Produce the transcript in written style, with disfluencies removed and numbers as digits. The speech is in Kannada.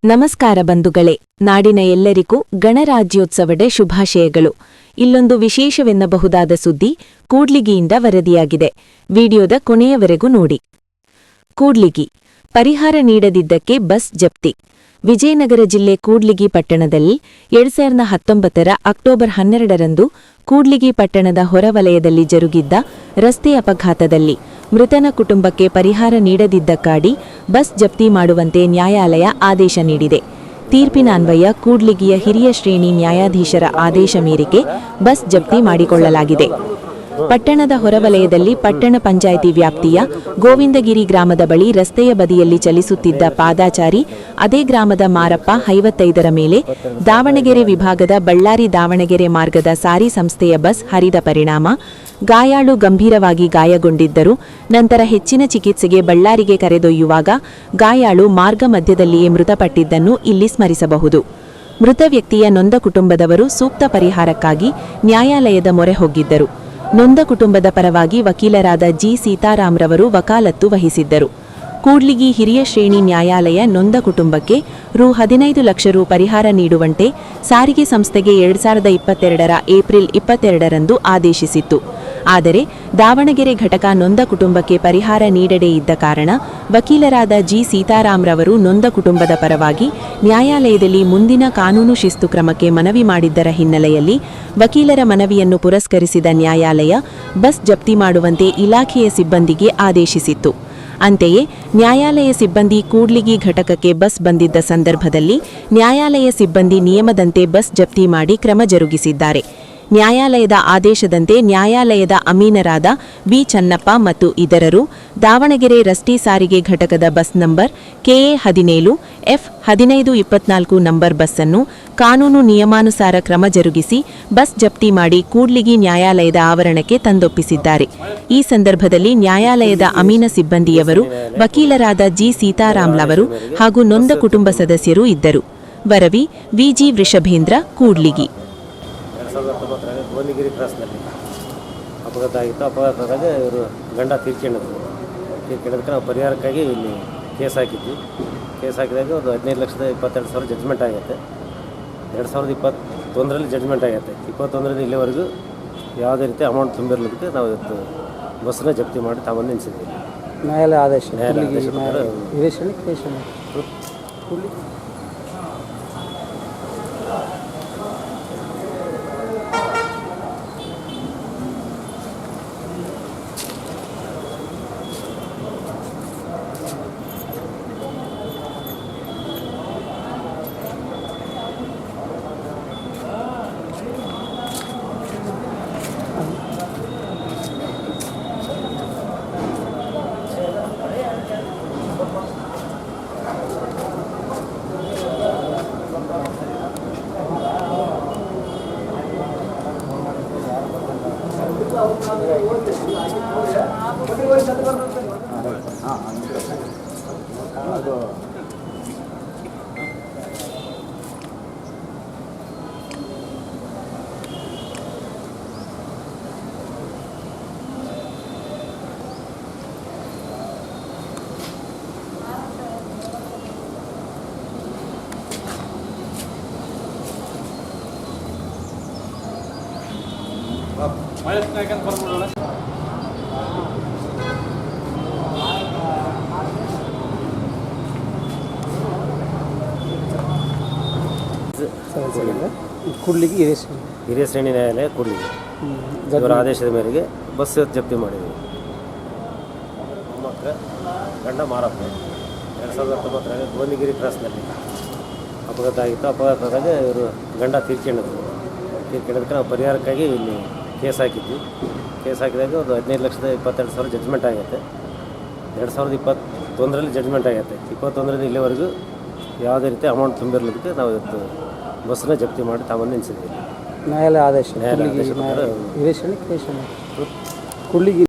ನಮಸ್ಕಾರ ಬಂಧುಗಳೇ, ನಾಡಿನ ಎಲ್ಲರಿಗೂ ಗಣರಾಜ್ಯೋತ್ಸವದ ಶುಭಾಶಯಗಳು. ಇಲ್ಲೊಂದು ವಿಶೇಷವೆನ್ನಬಹುದಾದ ಸುದ್ದಿ ಕೂಡ್ಲಿಗಿಯಿಂದ ವರದಿಯಾಗಿದೆ. ವಿಡಿಯೋದ ಕೊನೆಯವರೆಗೂ ನೋಡಿ. ಕೂಡ್ಲಿಗಿ ಪರಿಹಾರ ನೀಡದಿದ್ದಕ್ಕೆ ಬಸ್ ಜಪ್ತಿ. ವಿಜಯನಗರ ಜಿಲ್ಲೆ ಕೂಡ್ಲಿಗಿ ಪಟ್ಟಣದಲ್ಲಿ 2019 ಅಕ್ಟೋಬರ್ 12ರಂದು ಕೂಡ್ಲಿಗಿ ಪಟ್ಟಣದ ಹೊರವಲಯದಲ್ಲಿ ಜರುಗಿದ್ದ ರಸ್ತೆ ಅಪಘಾತದಲ್ಲಿ ಮೃತನ ಕುಟುಂಬಕ್ಕೆ ಪರಿಹಾರ ನೀಡದಿದ್ದಕ್ಕಾಗಿ ಬಸ್ ಜಪ್ತಿ ಮಾಡುವಂತೆ ನ್ಯಾಯಾಲಯ ಆದೇಶ ನೀಡಿದೆ. ತೀರ್ಪಿನ ಅನ್ವಯ ಕೂಡ್ಲಿಗಿಯ ಹಿರಿಯ ಶ್ರೇಣಿ ನ್ಯಾಯಾಧೀಶರ ಆದೇಶ ಮೇರೆಗೆ ಬಸ್ ಜಪ್ತಿ ಮಾಡಿಕೊಳ್ಳಲಾಗಿದೆ. ಪಟ್ಟಣದ ಹೊರವಲಯದಲ್ಲಿ ಪಟ್ಟಣ ಪಂಚಾಯಿತಿ ವ್ಯಾಪ್ತಿಯ ಗೋವಿಂದಗಿರಿ ಗ್ರಾಮದ ಬಳಿ ರಸ್ತೆಯ ಬದಿಯಲ್ಲಿ ಚಲಿಸುತ್ತಿದ್ದ ಪಾದಾಚಾರಿ ಅದೇ ಗ್ರಾಮದ ಮಾರಪ್ಪ 55ರ ಮೇಲೆ ದಾವಣಗೆರೆ ವಿಭಾಗದ ಬಳ್ಳಾರಿ ದಾವಣಗೆರೆ ಮಾರ್ಗದ ಸಾರಿ ಸಂಸ್ಥೆಯ ಬಸ್ ಹರಿದ ಪರಿಣಾಮ ಗಾಯಾಳು ಗಂಭೀರವಾಗಿ ಗಾಯಗೊಂಡಿದ್ದರು. ನಂತರ ಹೆಚ್ಚಿನ ಚಿಕಿತ್ಸೆಗೆ ಬಳ್ಳಾರಿಗೆ ಕರೆದೊಯ್ಯುವಾಗ ಗಾಯಾಳು ಮಾರ್ಗ ಮಧ್ಯದಲ್ಲಿಯೇ ಮೃತಪಟ್ಟಿದ್ದನ್ನು ಇಲ್ಲಿ ಸ್ಮರಿಸಬಹುದು. ಮೃತ ವ್ಯಕ್ತಿಯ ನೊಂದ ಕುಟುಂಬದವರು ಸೂಕ್ತ ಪರಿಹಾರಕ್ಕಾಗಿ ನ್ಯಾಯಾಲಯದ ಮೊರೆ ಹೋಗಿದ್ದರು. ನೊಂದ ಕುಟುಂಬದ ಪರವಾಗಿ ವಕೀಲರಾದ ಜಿ ಸೀತಾರಾಮ್ರವರು ವಕಾಲತ್ತು ವಹಿಸಿದ್ದರು. ಕೂಡ್ಲಿಗಿ ಹಿರಿಯ ಶ್ರೇಣಿ ನ್ಯಾಯಾಲಯ ನೊಂದ ಕುಟುಂಬಕ್ಕೆ ರು 15 ಲಕ್ಷ ರು ಪರಿಹಾರ ನೀಡುವಂತೆ ಸಾರಿಗೆ ಸಂಸ್ಥೆಗೆ 2022ರ ಏಪ್ರಿಲ್ 22ರಂದು ಆದೇಶಿಸಿತ್ತು. ಆದರೆ ದಾವಣಗೆರೆ ಘಟಕ ನೊಂದ ಕುಟುಂಬಕ್ಕೆ ಪರಿಹಾರ ನೀಡದೇ ಇದ್ದ ಕಾರಣ ವಕೀಲರಾದ ಜಿ ಸೀತಾರಾಮ್ರವರು ನೊಂದ ಕುಟುಂಬದ ಪರವಾಗಿ ನ್ಯಾಯಾಲಯದಲ್ಲಿ ಮುಂದಿನ ಕಾನೂನು ಶಿಸ್ತು ಕ್ರಮಕ್ಕೆ ಮನವಿ ಮಾಡಿದ್ದರ ಹಿನ್ನೆಲೆಯಲ್ಲಿ ವಕೀಲರ ಮನವಿಯನ್ನು ಪುರಸ್ಕರಿಸಿದ ನ್ಯಾಯಾಲಯ ಬಸ್ ಜಪ್ತಿ ಮಾಡುವಂತೆ ಇಲಾಖೆಯ ಸಿಬ್ಬಂದಿಗೆ ಆದೇಶಿಸಿತ್ತು. ಅಂತೆಯೇ ನ್ಯಾಯಾಲಯ ಸಿಬ್ಬಂದಿ ಕೂಡ್ಲಿಗಿ ಘಟಕಕ್ಕೆ ಬಸ್ ಬಂದಿದ್ದ ಸಂದರ್ಭದಲ್ಲಿ ನ್ಯಾಯಾಲಯ ಸಿಬ್ಬಂದಿ ನಿಯಮದಂತೆ ಬಸ್ ಜಪ್ತಿ ಮಾಡಿ ಕ್ರಮ ಜರುಗಿಸಿದ್ದಾರೆ. ನ್ಯಾಯಾಲಯದ ಆದೇಶದಂತೆ ನ್ಯಾಯಾಲಯದ ಅಮೀನರಾದ ವಿ ಚನ್ನಪ್ಪ ಮತ್ತು ಇತರರು ದಾವಣಗೆರೆ ರಸ್ತೆ ಸಾರಿಗೆ ಘಟಕದ bus number KA 17 F1524 number ಬಸ್ಸನ್ನು ಕಾನೂನು ನಿಯಮಾನುಸಾರ ಕ್ರಮ ಜರುಗಿಸಿ ಬಸ್ ಜಪ್ತಿ ಮಾಡಿ ಕೂಡ್ಲಿಗಿ ನ್ಯಾಯಾಲಯದ ಆವರಣಕ್ಕೆ ತಂದೊಪ್ಪಿಸಿದ್ದಾರೆ. ಈ ಸಂದರ್ಭದಲ್ಲಿ ನ್ಯಾಯಾಲಯದ ಅಮೀನ ಸಿಬ್ಬಂದಿಯವರು ವಕೀಲರಾದ ಜಿ ಸೀತಾರಾಮ್ಲವರು ಹಾಗೂ ನೊಂದ ಕುಟುಂಬ ಸದಸ್ಯರು ಇದ್ದರು. ವರದಿ ವಿಜಿ ವೃಷಭೇಂದ್ರ, ಕೂಡ್ಲಿಗಿ. 2019 ಗೋವಿಂದಗಿರಿ ಕ್ರಾಸ್ನಲ್ಲಿ ಅಪಘಾತ ಆಗಿತ್ತು. ಅಪಘಾತದಾಗ ಇವರು ಗಂಡ ತೀರ್ಕೊಂಡಿದ್ದಕ್ಕೆ ನಾವು ಪರಿಹಾರಕ್ಕಾಗಿ ಇಲ್ಲಿ ಕೇಸ್ ಹಾಕಿದ್ವಿ. ಕೇಸ್ ಹಾಕಿದಾಗ ಒಂದು 15,22,000 ಜಡ್ಜ್ಮೆಂಟ್ ಆಗೈತೆ. 2021ರಲ್ಲಿ ಜಡ್ಜ್ಮೆಂಟ್ ಆಗೈತೆ. 21ರಿಂದ ಇಲ್ಲಿವರೆಗೂ ಯಾವುದೇ ರೀತಿ ಅಮೌಂಟ್ ತುಂಬಿರಲಿಕ್ಕೆ ನಾವು ಇವತ್ತು ಬಸ್ಸನ್ನ ಜಪ್ತಿ ಮಾಡಿ ತಾವನ್ನು ನಿಲ್ಲಿಸಿದ್ವಿ. ನ್ಯಾಯಾಲಯ ಆದೇಶ ಕೂಡ್ಲಿಗಿ ಹಿರಿಯ ಶ್ರೇಣಿ ನ್ಯಾಯಾಲಯ ಕೂಡ್ಲಿಗಿ ಇವರ ಆದೇಶದ ಮೇರೆಗೆ ಬಸ್ ಜಪ್ತಿ ಮಾಡಿದ್ವಿ. ಮಕ್ಕಳ ಗಂಡ ಮಾರಪ್ಪ 2019 ಗೋವಿಂದಗಿರಿ ಕ್ರಾಸ್ನಲ್ಲಿ ಅಪಘಾತ ಆಗಿತ್ತು. ಅಪಘಾತದಾಗ ಇವರು ಗಂಡ ತೀರ್ಕೊಂಡಿದ್ದಕ್ಕೆ ನಾವು ಪರಿಹಾರಕ್ಕಾಗಿ ಇಲ್ಲಿ ಕೇಸ್ ಹಾಕಿದ್ವಿ. ಕೇಸ್ ಹಾಕಿದಾಗ ಒಂದು 15,22,000 ಜಡ್ಜ್ಮೆಂಟ್ ಆಗೈತೆ. 2021ರಲ್ಲಿ ಜಡ್ಜ್ಮೆಂಟ್ ಆಗೈತೆ. 21ರಿಂದ ಇಲ್ಲಿವರೆಗೂ ಯಾವುದೇ ರೀತಿ ಅಮೌಂಟ್ ತುಂಬಿರಲಿಕ್ಕೆ ನಾವು ಇವತ್ತು ಬಸ್ಸನ್ನ ಜಪ್ತಿ ಮಾಡಿ ತಾವನ್ನು ನಿಲ್ಲಿಸಿದ್ವಿ. ನ್ಯಾಯಾಲಯ ಆದೇಶ ಕೂಡ್ಲಿಗಿ